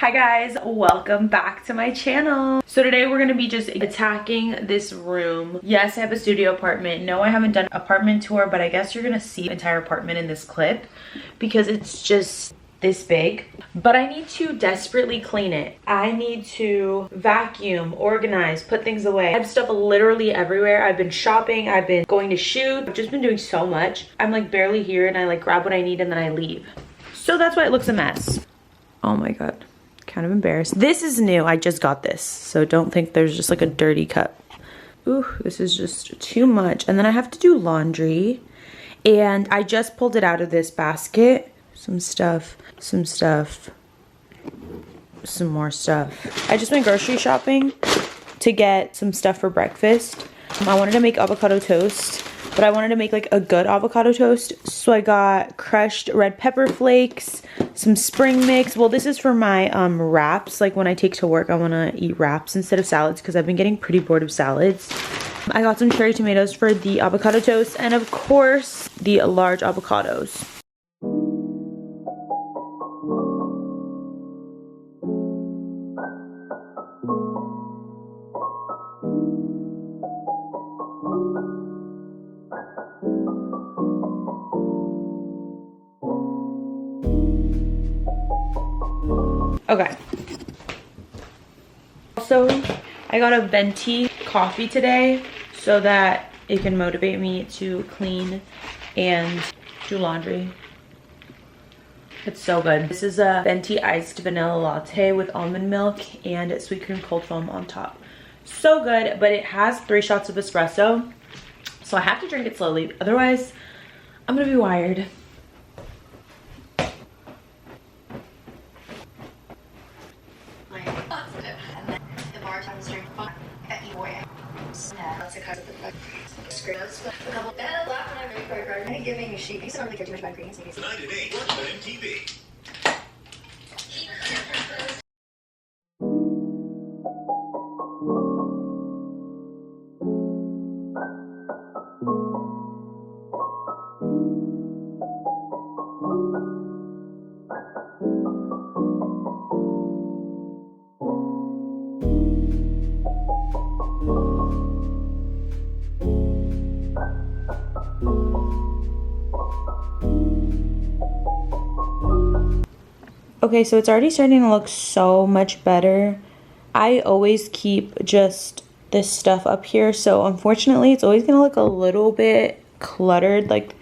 Hi guys, welcome back to my channel. So today we're gonna be just attacking this room. Yes, I have a studio apartment. No, I haven't done an apartment tour, but I guess you're gonna see the entire apartment in this clip because it's just this big. But I need to desperately clean it. I need to vacuum, organize, put things away. I have stuff literally everywhere. I've been shopping, I've been going to shoot. I've just been doing so much. I'm like barely here and I like grab what I need and then I leave. So that's why it looks a mess. Oh my God. Kind of embarrassed. This is new. I just got this, so don't think there's just like a dirty cup. Ooh, this is just too much. And then I have to do laundry, and I just pulled it out of this basket. Some stuff, some more stuff. I just went grocery shopping to get some stuff for breakfast. I wanted to make avocado toast, but I wanted to make like a good avocado toast. So I got crushed red pepper flakes, some spring mix. Well, this is for my wraps. Like when I take to work, I want to eat wraps instead of salads because I've been getting pretty bored of salads. I got some cherry tomatoes for the avocado toast, and of course the large avocados. Okay. Also, I got a venti coffee today so that it can motivate me to clean and do laundry. It's so good. This is a venti iced vanilla latte with almond milk and sweet cream cold foam on top. So good, but it has 3 shots of espresso, so I have to drink it slowly. Otherwise, I'm gonna be wired. Giving a sheet. I don't really care too much about ingredients. Tonight at 8 on MTV. Okay, so it's already starting to look so much better. I always keep just this stuff up here, so unfortunately it's always gonna look a little bit cluttered, like.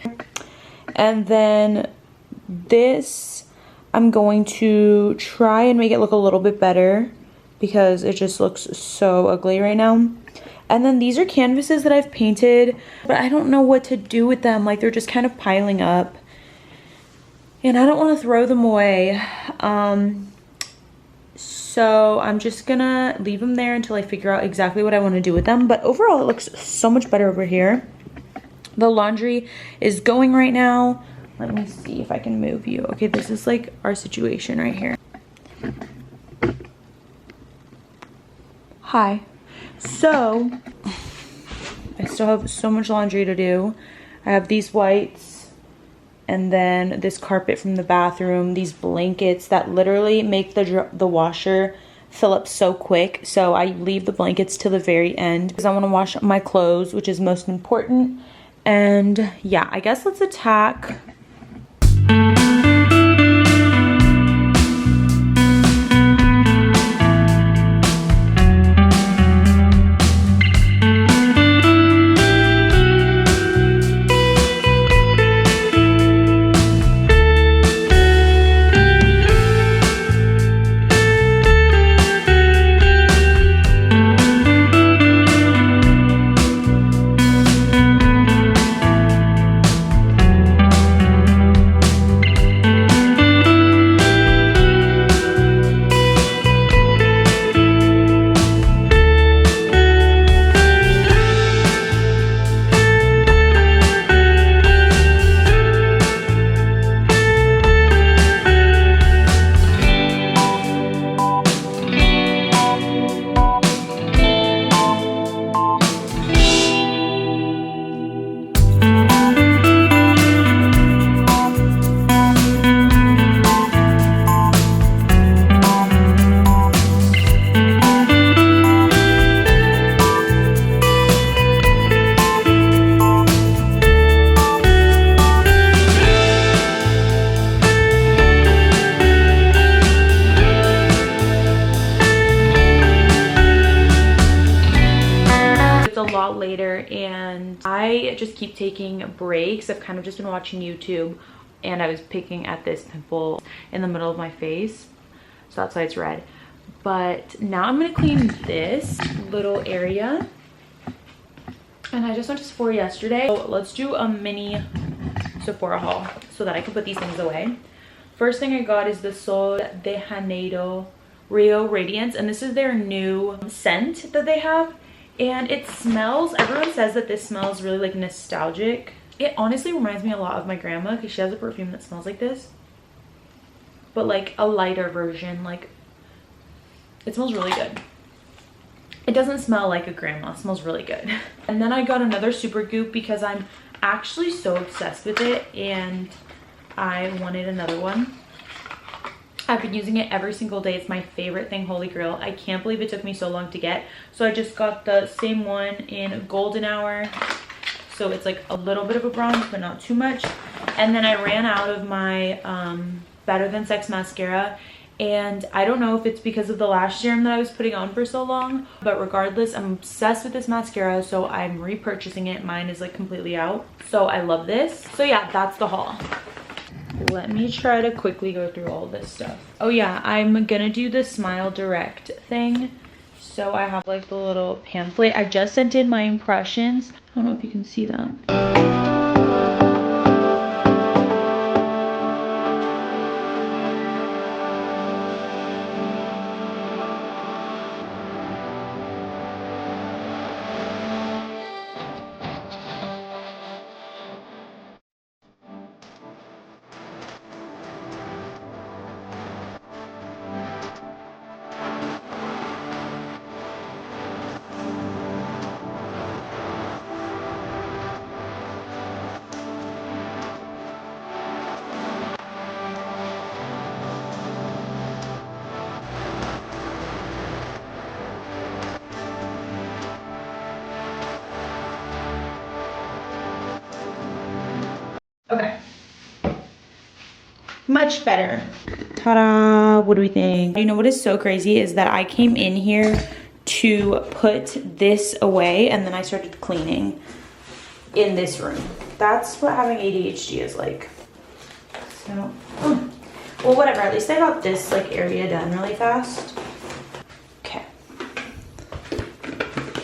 And then this, I'm going to try and make it look a little bit better because it just looks so ugly right now. And then these are canvases that I've painted, but I don't know what to do with them. Like, they're just kind of piling up. And I don't want to throw them away. So I'm just gonna leave them there until I figure out exactly what I want to do with them. But overall, it looks so much better over here. The laundry is going right now. Let me see if I can move you. Okay, this is like our situation right here. Hi. So, I still have so much laundry to do. I have these whites. And then this carpet from the bathroom, these blankets that literally make the washer fill up so quick. So I leave the blankets to the very end because I want to wash my clothes, which is most important. And yeah, I guess let's attack. here and I just keep taking breaks. I've kind of just been watching YouTube and I was picking at this pimple in the middle of my face. So that's why it's red. But now I'm gonna clean this little area. And I just went to Sephora yesterday. So let's do a mini Sephora haul so that I can put these things away. First thing I got is the Sol de Janeiro Rio Radiance. And this is their new scent that they have. And it smells, everyone says that this smells really like nostalgic. It honestly reminds me a lot of my grandma because she has a perfume that smells like this. But like a lighter version, like it smells really good. It doesn't smell like a grandma, it smells really good. And then I got another Super Goop because I'm actually so obsessed with it and I wanted another one. I've been using it every single day. It's my favorite thing, holy grail. I can't believe it took me so long to get. So I just got the same one in golden hour. So it's like a little bit of a bronze, but not too much. And then I ran out of my Better Than Sex mascara. And I don't know if it's because of the lash serum that I was putting on for so long, but regardless, I'm obsessed with this mascara, so I'm repurchasing it. Mine is like completely out. So I love this. So yeah, that's the haul. Let me try to quickly go through all this stuff. Oh yeah, I'm gonna do the Smile Direct thing. So I have like the little pamphlet. I just sent in my impressions. I don't know if you can see that. Okay. Much better. Ta-da! What do we think? You know what is so crazy is that I came in here to put this away and then I started cleaning in this room. That's what having ADHD is like. So, well, whatever. At least I got this like area done really fast. Okay.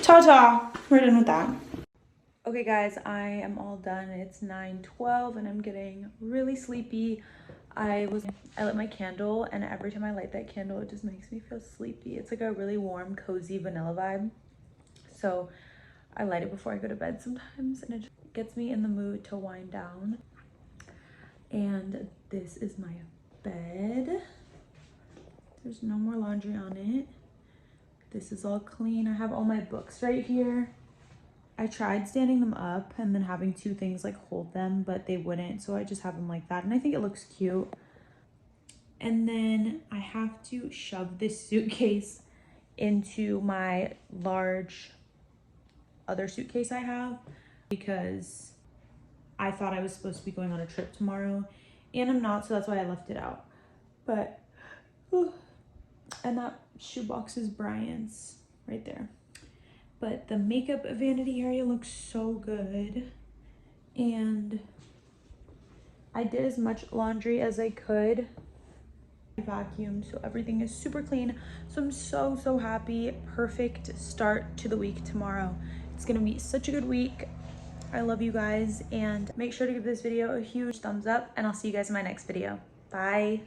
Ta-ta! We're done with that. Okay guys, I am all done. It's 9:12 and I'm getting really sleepy. I lit my candle and every time I light that candle it just makes me feel sleepy. It's like a really warm, cozy vanilla vibe. So I light it before I go to bed sometimes and it just gets me in the mood to wind down. And this is my bed. There's no more laundry on it. This is all clean. I have all my books right here. I tried standing them up and then having two things like hold them, but they wouldn't. So I just have them like that. And I think it looks cute. And then I have to shove this suitcase into my large other suitcase I have because I thought I was supposed to be going on a trip tomorrow and I'm not. So that's why I left it out. But, and that shoebox is Brian's right there. But the makeup vanity area looks so good. And I did as much laundry as I could. I vacuumed, so everything is super clean. So I'm so happy. Perfect start to the week tomorrow. It's gonna be such a good week. I love you guys. And make sure to give this video a huge thumbs up. And I'll see you guys in my next video. Bye.